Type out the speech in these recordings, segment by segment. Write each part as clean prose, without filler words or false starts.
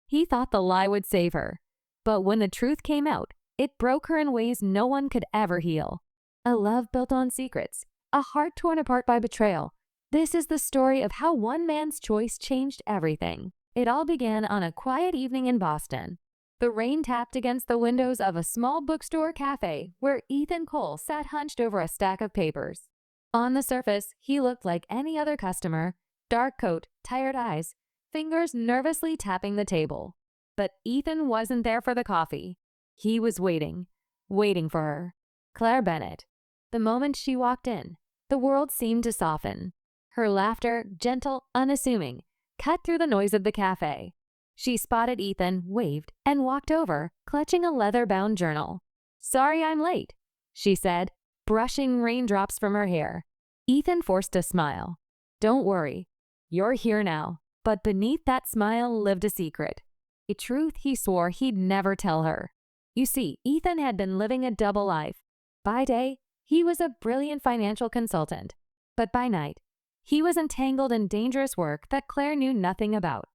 He thought the lie would save her. But when the truth came out, it broke her in ways no one could ever heal. A love built on secrets, a heart torn apart by betrayal. This is the story of how one man's choice changed everything. It all began on a quiet evening in Boston. The rain tapped against the windows of a small bookstore cafe where Ethan Cole sat hunched over a stack of papers. On the surface, he looked like any other customer, dark coat, tired eyes, fingers nervously tapping the table. But Ethan wasn't there for the coffee. He was waiting for her. Claire Bennett. The moment she walked in, the world seemed to soften. Her laughter, gentle, unassuming, cut through the noise of the cafe. She spotted Ethan, waved, and walked over, clutching a leather-bound journal. "Sorry I'm late," she said, brushing raindrops from her hair. Ethan forced a smile. "Don't worry. You're here now." But beneath that smile lived a secret. A truth he swore he'd never tell her. You see, Ethan had been living a double life. By day, he was a brilliant financial consultant. But by night, he was entangled in dangerous work that Claire knew nothing about.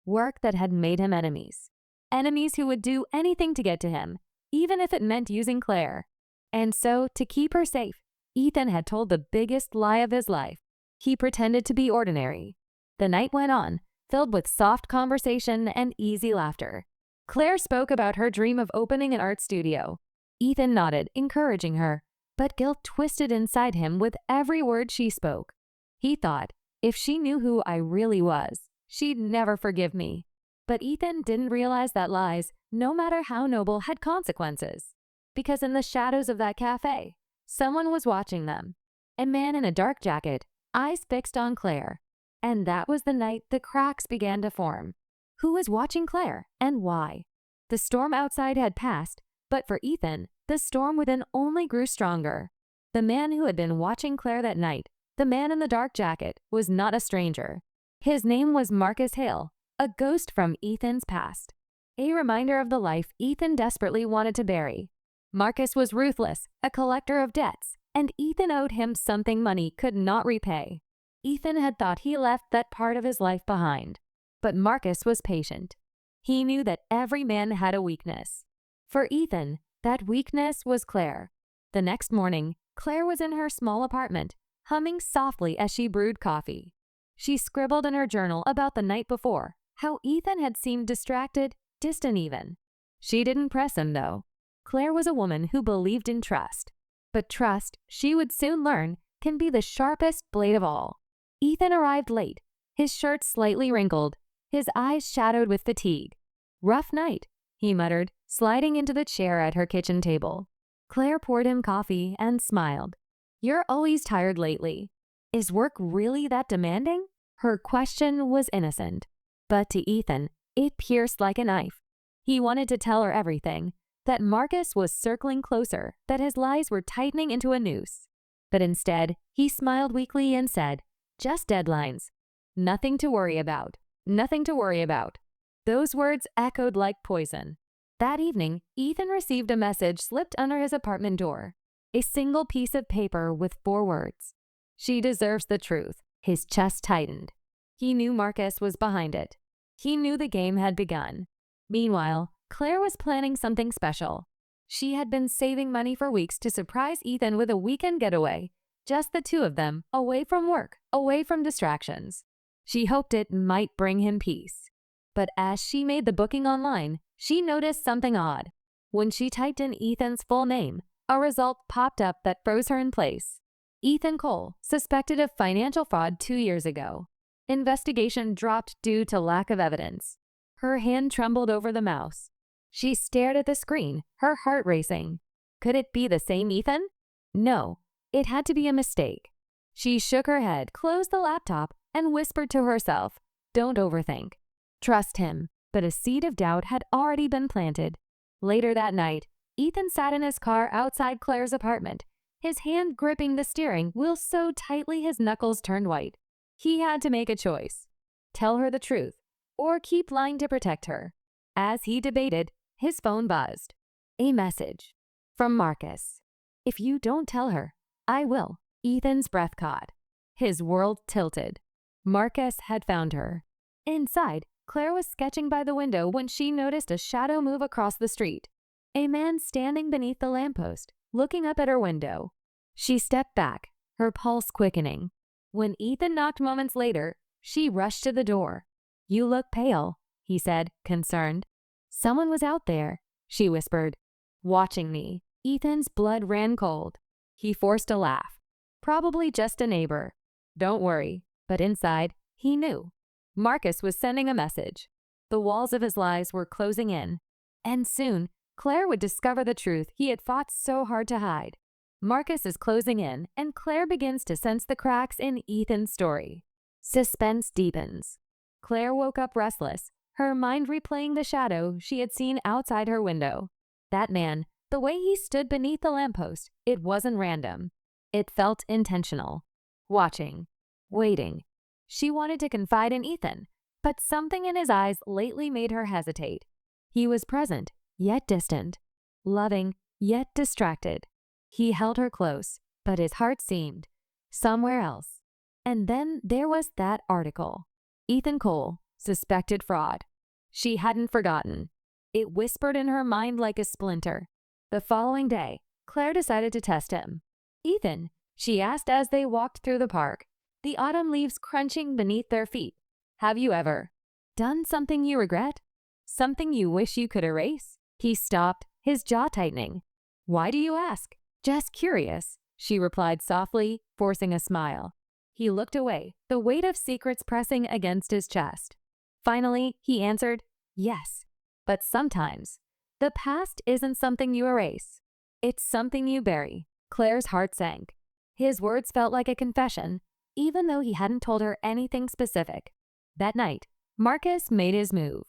Work that had made him enemies. Enemies who would do anything to get to him, even if it meant using Claire. And so, to keep her safe, Ethan had told the biggest lie of his life. He pretended to be ordinary. The night went on, filled with soft conversation and easy laughter. Claire spoke about her dream of opening an art studio. Ethan nodded, encouraging her, but guilt twisted inside him with every word she spoke. He thought, if she knew who I really was, she'd never forgive me. But Ethan didn't realize that lies, no matter how noble, had consequences. Because in the shadows of that cafe, someone was watching them. A man in a dark jacket, eyes fixed on Claire. And that was the night the cracks began to form. Who was watching Claire, and why? The storm outside had passed, but for Ethan, the storm within only grew stronger. The man who had been watching Claire that night, the man in the dark jacket, was not a stranger. His name was Marcus Hale, a ghost from Ethan's past. A reminder of the life Ethan desperately wanted to bury. Marcus was ruthless, a collector of debts, and Ethan owed him something money could not repay. Ethan had thought he left that part of his life behind. But Marcus was patient. He knew that every man had a weakness. For Ethan, that weakness was Claire. The next morning, Claire was in her small apartment, humming softly as she brewed coffee. She scribbled in her journal about the night before, how Ethan had seemed distracted, distant even. She didn't press him, though. Claire was a woman who believed in trust. But trust, she would soon learn, can be the sharpest blade of all. Ethan arrived late, his shirt slightly wrinkled, his eyes shadowed with fatigue. "Rough night," he muttered, sliding into the chair at her kitchen table. Claire poured him coffee and smiled. "You're always tired lately. Is work really that demanding?" Her question was innocent, but to Ethan, it pierced like a knife. He wanted to tell her everything, that Marcus was circling closer, that his lies were tightening into a noose. But instead, he smiled weakly and said, "Just deadlines. Nothing to worry about. Nothing to worry about." Those words echoed like poison. That evening, Ethan received a message slipped under his apartment door. A single piece of paper with 4 words. "She deserves the truth." His chest tightened. He knew Marcus was behind it. He knew the game had begun. Meanwhile, Claire was planning something special. She had been saving money for weeks to surprise Ethan with a weekend getaway. Just the two of them, away from work, away from distractions. She hoped it might bring him peace. But as she made the booking online, she noticed something odd. When she typed in Ethan's full name, a result popped up that froze her in place. Ethan Cole, suspected of financial fraud 2 years ago. Investigation dropped due to lack of evidence. Her hand trembled over the mouse. She stared at the screen, her heart racing. Could it be the same Ethan? No, it had to be a mistake. She shook her head, closed the laptop, and whispered to herself, "Don't overthink. Trust him." But a seed of doubt had already been planted. Later that night, Ethan sat in his car outside Claire's apartment, his hand gripping the steering wheel so tightly his knuckles turned white. He had to make a choice. Tell her the truth, or keep lying to protect her. As he debated, his phone buzzed. A message. From Marcus. "If you don't tell her, I will." Ethan's breath caught. His world tilted. Marcus had found her. Inside, Claire was sketching by the window when she noticed a shadow move across the street. A man standing beneath the lamppost, looking up at her window. She stepped back, her pulse quickening. When Ethan knocked moments later, she rushed to the door. "You look pale," he said, concerned. "Someone was out there," she whispered, watching me. Ethan's blood ran cold. He forced a laugh. "Probably just a neighbor." "Don't worry." But inside, he knew. Marcus was sending a message. The walls of his lies were closing in. And soon, Claire would discover the truth he had fought so hard to hide. Marcus is closing in, and Claire begins to sense the cracks in Ethan's story. Suspense deepens. Claire woke up restless, her mind replaying the shadow she had seen outside her window. That man, the way he stood beneath the lamppost, it wasn't random. It felt intentional. Watching. Waiting. She wanted to confide in Ethan, but something in his eyes lately made her hesitate. He was present, yet distant. Loving, yet distracted. He held her close, but his heart seemed somewhere else. And then there was that article. Ethan Cole, suspected fraud. She hadn't forgotten. It whispered in her mind like a splinter. The following day, Claire decided to test him. "Ethan," she asked as they walked through the park, the autumn leaves crunching beneath their feet, "have you ever done something you regret? Something you wish you could erase?" He stopped, his jaw tightening. "Why do you ask?" "Just curious," she replied softly, forcing a smile. He looked away, the weight of secrets pressing against his chest. Finally, he answered, "Yes. But sometimes, the past isn't something you erase. It's something you bury." Claire's heart sank. His words felt like a confession, even though he hadn't told her anything specific. That night, Marcus made his move.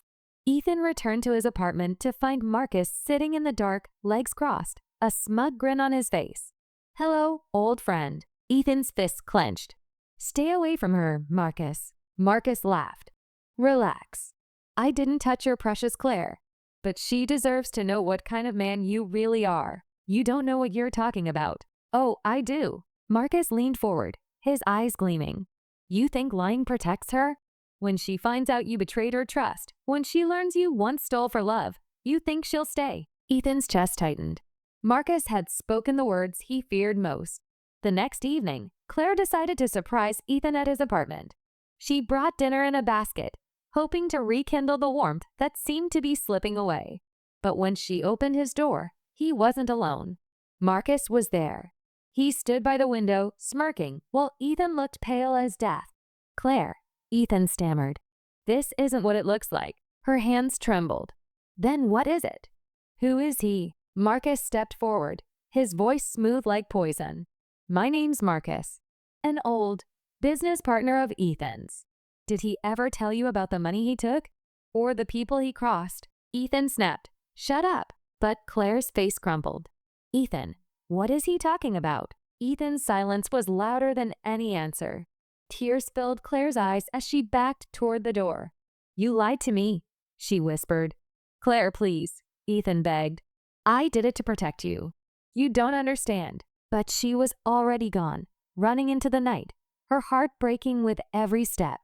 Ethan returned to his apartment to find Marcus sitting in the dark, legs crossed, a smug grin on his face. "Hello, old friend." Ethan's fists clenched. "Stay away from her, Marcus." Marcus laughed. "Relax. I didn't touch your precious Claire, but she deserves to know what kind of man you really are. You don't know what you're talking about." "Oh, I do." Marcus leaned forward, his eyes gleaming. "You think lying protects her? When she finds out you betrayed her trust, when she learns you once stole for love, you think she'll stay?" Ethan's chest tightened. Marcus had spoken the words he feared most. The next evening, Claire decided to surprise Ethan at his apartment. She brought dinner in a basket, hoping to rekindle the warmth that seemed to be slipping away. But when she opened his door, he wasn't alone. Marcus was there. He stood by the window, smirking, while Ethan looked pale as death. "Claire," Ethan stammered. "This isn't what it looks like." Her hands trembled. "Then what is it?" "Who is he?" Marcus stepped forward, his voice smooth like poison. "My name's Marcus. An old business partner of Ethan's." "Did he ever tell you about the money he took? Or the people he crossed?" Ethan snapped. "Shut up." But Claire's face crumpled. "Ethan, what is he talking about?" Ethan's silence was louder than any answer. Tears filled Claire's eyes as she backed toward the door. "You lied to me," she whispered. "Claire, please," Ethan begged. "I did it to protect you. You don't understand." But she was already gone, running into the night, her heart breaking with every step.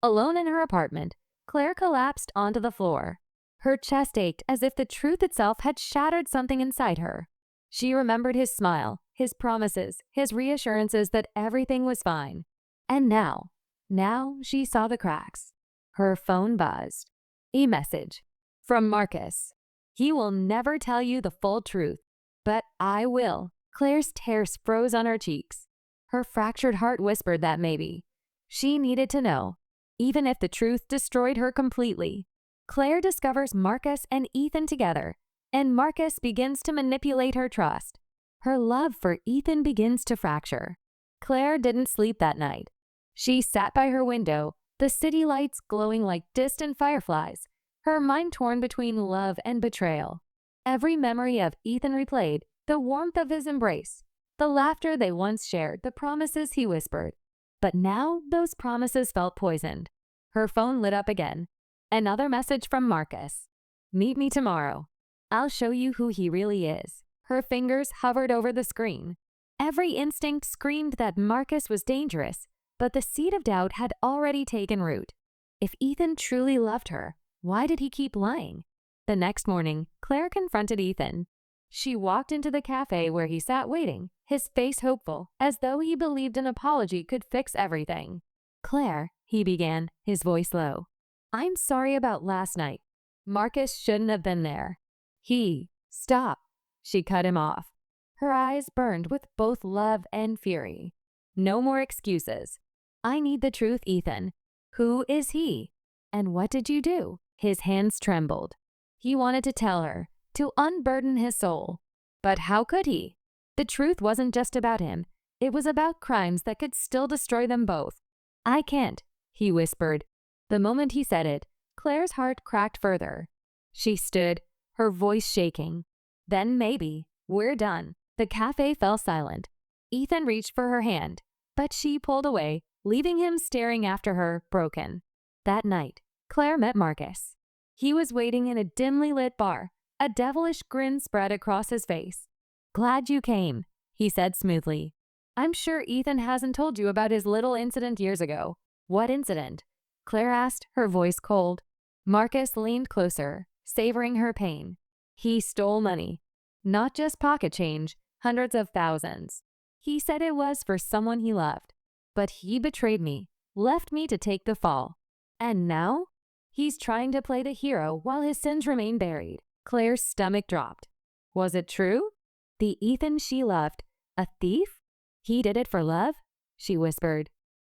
Alone in her apartment, Claire collapsed onto the floor. Her chest ached as if the truth itself had shattered something inside her. She remembered his smile, his promises, his reassurances that everything was fine. And now she saw the cracks. Her phone buzzed. A message from Marcus. "He will never tell you the full truth, but I will." Claire's tears froze on her cheeks. Her fractured heart whispered that maybe she needed to know, even if the truth destroyed her completely. Claire discovers Marcus and Ethan together, and Marcus begins to manipulate her trust. Her love for Ethan begins to fracture. Claire didn't sleep that night. She sat by her window, the city lights glowing like distant fireflies, her mind torn between love and betrayal. Every memory of Ethan replayed, the warmth of his embrace, the laughter they once shared, the promises he whispered. But now those promises felt poisoned. Her phone lit up again. Another message from Marcus. "Meet me tomorrow. I'll show you who he really is." Her fingers hovered over the screen. Every instinct screamed that Marcus was dangerous, but the seed of doubt had already taken root. If Ethan truly loved her, why did he keep lying? The next morning, Claire confronted Ethan. She walked into the cafe where he sat waiting, his face hopeful, as though he believed an apology could fix everything. "Claire," he began, his voice low. "I'm sorry about last night. Marcus shouldn't have been there." Stop. She cut him off. Her eyes burned with both love and fury. "No more excuses. I need the truth, Ethan. Who is he? And what did you do?" His hands trembled. He wanted to tell her, to unburden his soul. But how could he? The truth wasn't just about him. It was about crimes that could still destroy them both. "I can't," he whispered. The moment he said it, Claire's heart cracked further. She stood, her voice shaking. "Then maybe we're done." The cafe fell silent. Ethan reached for her hand, but she pulled away, leaving him staring after her, broken. That night, Claire met Marcus. He was waiting in a dimly lit bar, a devilish grin spread across his face. "Glad you came," he said smoothly. "I'm sure Ethan hasn't told you about his little incident years ago." "What incident?" Claire asked, her voice cold. Marcus leaned closer, savoring her pain. "He stole money. Not just pocket change, hundreds of thousands. He said it was for someone he loved. But he betrayed me, left me to take the fall. And now? He's trying to play the hero while his sins remain buried." Claire's stomach dropped. Was it true? The Ethan she loved, a thief? He did it for love? She whispered.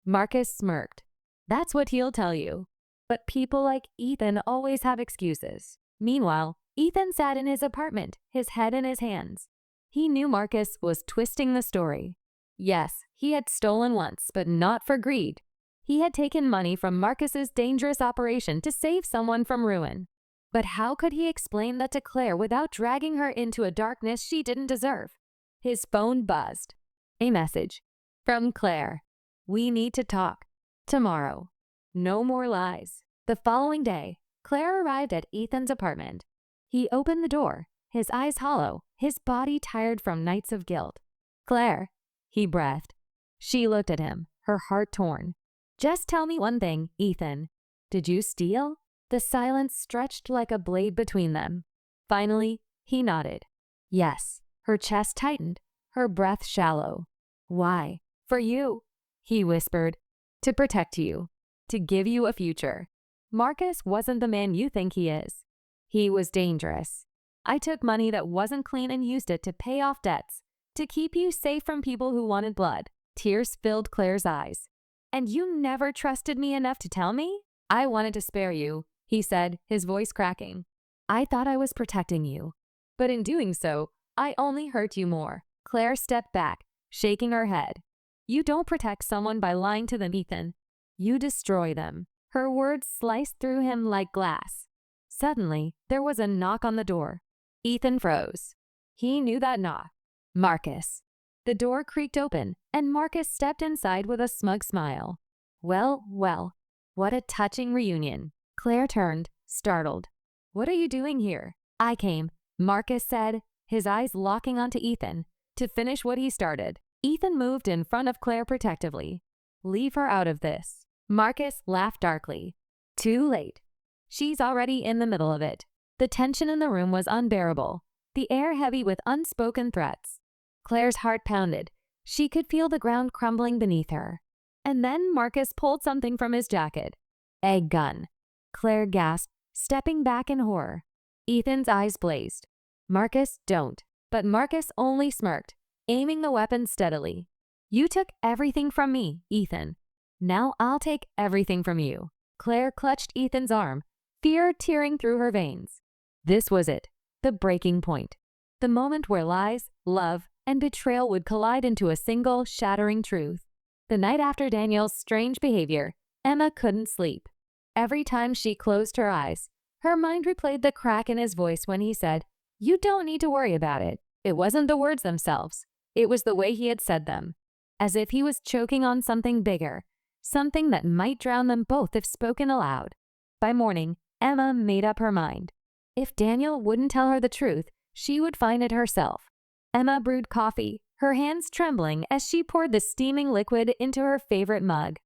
Marcus smirked. "That's what he'll tell you. But people like Ethan always have excuses." Meanwhile, Ethan sat in his apartment, his head in his hands. He knew Marcus was twisting the story. Yes, he had stolen once, but not for greed. He had taken money from Marcus's dangerous operation to save someone from ruin. But how could he explain that to Claire without dragging her into a darkness she didn't deserve? His phone buzzed. A message. From Claire. "We need to talk. Tomorrow." No more lies. The following day, Claire arrived at Ethan's apartment. He opened the door, his eyes hollow, his body tired from nights of guilt. "Claire," he breathed. She looked at him, her heart torn. "Just tell me one thing, Ethan. Did you steal?" The silence stretched like a blade between them. Finally, he nodded. Yes. Her chest tightened, her breath shallow. "Why?" "For you," he whispered. "To protect you. To give you a future. Marcus wasn't the man you think he is. He was dangerous. I took money that wasn't clean and used it to pay off debts, to keep you safe from people who wanted blood." Tears filled Claire's eyes. "And you never trusted me enough to tell me?" "I wanted to spare you," he said, his voice cracking. "I thought I was protecting you. But in doing so, I only hurt you more." Claire stepped back, shaking her head. "You don't protect someone by lying to them, Ethan. You destroy them." Her words sliced through him like glass. Suddenly, there was a knock on the door. Ethan froze. He knew that knock. Marcus. The door creaked open, and Marcus stepped inside with a smug smile. Well, well, what a touching reunion. Claire turned, startled. "What are you doing here?" "I came," Marcus said, his eyes locking onto Ethan, "to finish what he started." Ethan moved in front of Claire protectively. "Leave her out of this." Marcus laughed darkly. "Too late. She's already in the middle of it." The tension in the room was unbearable, the air heavy with unspoken threats. Claire's heart pounded. She could feel the ground crumbling beneath her. And then Marcus pulled something from his jacket. "A gun." Claire gasped, stepping back in horror. Ethan's eyes blazed. "Marcus, don't." But Marcus only smirked, aiming the weapon steadily. "You took everything from me, Ethan. Now I'll take everything from you." Claire clutched Ethan's arm, fear tearing through her veins. This was it, the breaking point. The moment where lies, love, and betrayal would collide into a single, shattering truth. The night after Daniel's strange behavior, Emma couldn't sleep. Every time she closed her eyes, her mind replayed the crack in his voice when he said, "You don't need to worry about it." It wasn't the words themselves. It was the way he had said them. As if he was choking on something bigger, something that might drown them both if spoken aloud. By morning, Emma made up her mind. If Daniel wouldn't tell her the truth, she would find it herself. Emma brewed coffee, her hands trembling as she poured the steaming liquid into her favorite mug.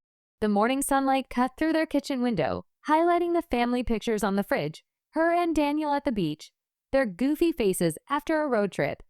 The morning sunlight cut through their kitchen window, highlighting the family pictures on the fridge, her and Daniel at the beach, their goofy faces after a road trip,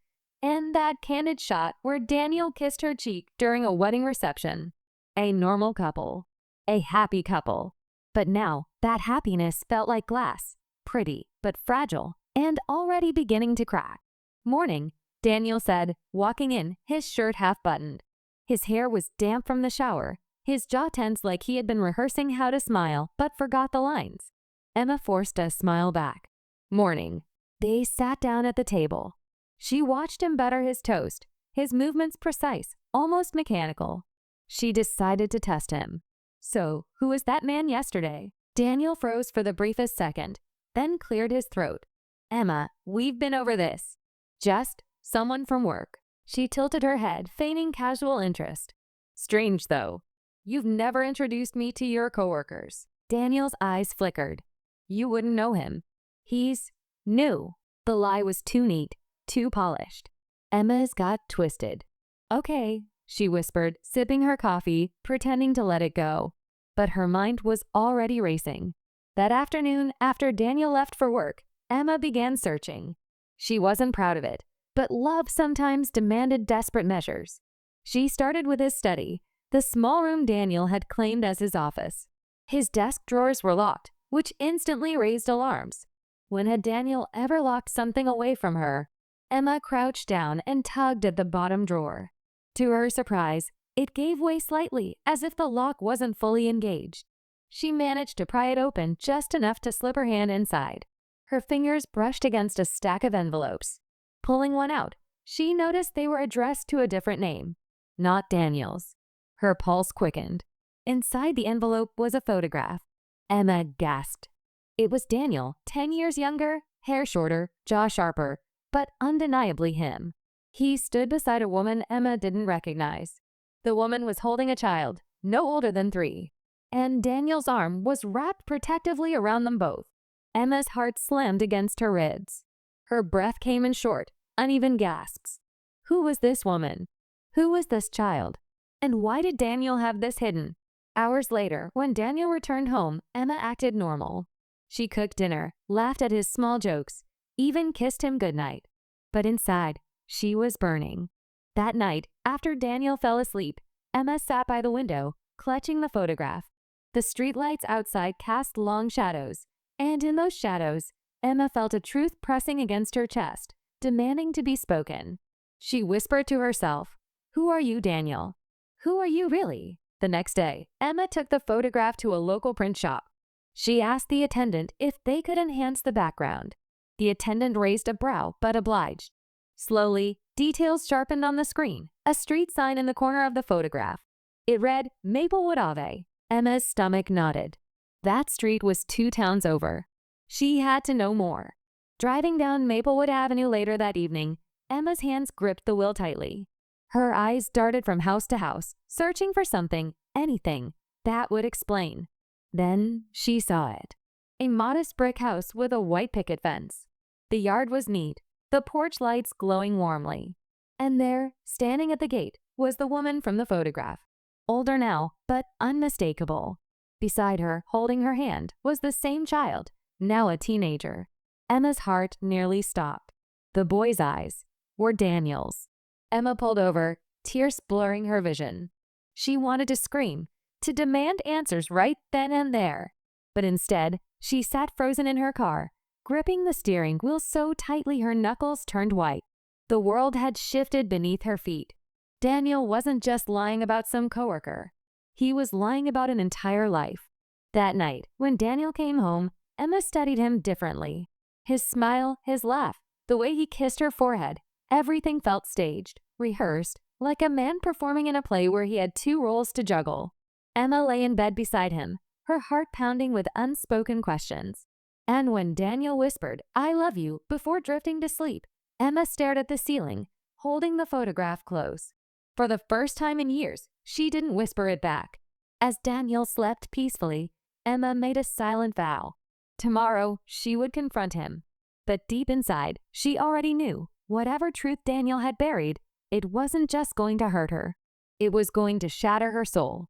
and that candid shot where Daniel kissed her cheek during a wedding reception. A normal couple. A happy couple. But now, that happiness felt like glass, pretty but fragile, and already beginning to crack. "Morning," Daniel said, walking in, his shirt half buttoned. His hair was damp from the shower, his jaw tense like he had been rehearsing how to smile but forgot the lines. Emma forced a smile back. "Morning." They sat down at the table. She watched him butter his toast, his movements precise, almost mechanical. She decided to test him. "So, who was that man yesterday?" Daniel froze for the briefest second, then cleared his throat. "Emma, we've been over this." "Just someone from work." She tilted her head, feigning casual interest. "Strange, though. You've never introduced me to your coworkers." Daniel's eyes flickered. "You wouldn't know him. He's new." The lie was too neat, too polished. Emma's got twisted. "Okay," she whispered, sipping her coffee, pretending to let it go. But her mind was already racing. That afternoon, after Daniel left for work, Emma began searching. She wasn't proud of it, but love sometimes demanded desperate measures. She started with his study, the small room Daniel had claimed as his office. His desk drawers were locked, which instantly raised alarms. When had Daniel ever locked something away from her? Emma crouched down and tugged at the bottom drawer. To her surprise, it gave way slightly, as if the lock wasn't fully engaged. She managed to pry it open just enough to slip her hand inside. Her fingers brushed against a stack of envelopes. Pulling one out, she noticed they were addressed to a different name. Not Daniel's. Her pulse quickened. Inside the envelope was a photograph. Emma gasped. It was Daniel, 10 years younger, hair shorter, jaw sharper, but undeniably him. He stood beside a woman Emma didn't recognize. The woman was holding a child, no older than 3, and Daniel's arm was wrapped protectively around them both. Emma's heart slammed against her ribs. Her breath came in short, uneven gasps. Who was this woman? Who was this child? And why did Daniel have this hidden? Hours later, when Daniel returned home, Emma acted normal. She cooked dinner, laughed at his small jokes, even kissed him goodnight. But inside, she was burning. That night, after Daniel fell asleep, Emma sat by the window, clutching the photograph. The streetlights outside cast long shadows, and in those shadows, Emma felt a truth pressing against her chest, demanding to be spoken. She whispered to herself, "Who are you, Daniel? Who are you really?" The next day, Emma took the photograph to a local print shop. She asked the attendant if they could enhance the background. The attendant raised a brow but obliged. Slowly, details sharpened on the screen, a street sign in the corner of the photograph. It read, Maplewood Ave. Emma's stomach nodded. That street was 2 towns over. She had to know more. Driving down Maplewood Avenue later that evening, Emma's hands gripped the wheel tightly. Her eyes darted from house to house, searching for something, anything, that would explain. Then she saw it. A modest brick house with a white picket fence. The yard was neat, the porch lights glowing warmly. And there, standing at the gate, was the woman from the photograph. Older now, but unmistakable. Beside her, holding her hand, was the same child, now a teenager. Emma's heart nearly stopped. The boy's eyes were Daniel's. Emma pulled over, tears blurring her vision. She wanted to scream, to demand answers right then and there. But instead, she sat frozen in her car, gripping the steering wheel so tightly her knuckles turned white. The world had shifted beneath her feet. Daniel wasn't just lying about some coworker. He was lying about an entire life. That night, when Daniel came home, Emma studied him differently. His smile, his laugh, the way he kissed her forehead, everything felt staged, rehearsed, like a man performing in a play where he had 2 roles to juggle. Emma lay in bed beside him, her heart pounding with unspoken questions. And when Daniel whispered, "I love you," before drifting to sleep, Emma stared at the ceiling, holding the photograph close. For the first time in years, she didn't whisper it back. As Daniel slept peacefully, Emma made a silent vow. Tomorrow, she would confront him. But deep inside, she already knew, whatever truth Daniel had buried, it wasn't just going to hurt her. It was going to shatter her soul.